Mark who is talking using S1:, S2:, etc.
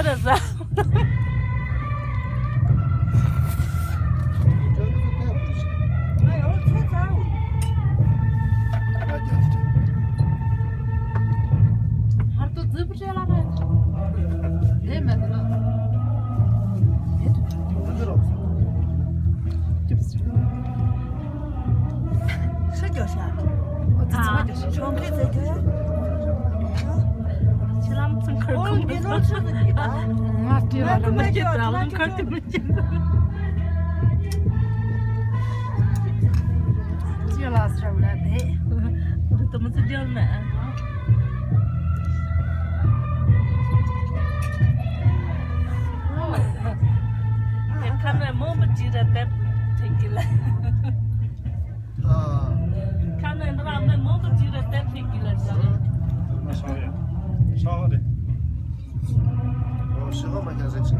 S1: Teresa. Har du zıbrıyalar hayır? Demedi lan. Çıramsın
S2: Oğlum biz
S1: kırkımda.
S2: oturduk ya.
S1: Diyorlar ama
S2: Nakıma
S1: getir
S2: gördüm,
S1: aldım
S2: nakıma
S1: kırkımı Diyorlar sıralar ne? Rıtımızı diyor ne? Kanı mı bu cirete tekiler? Kanı rağmen mı bu cirete tekiler?
S3: Sağ ol. Sağ ol.
S4: Şığa mı geleceksin?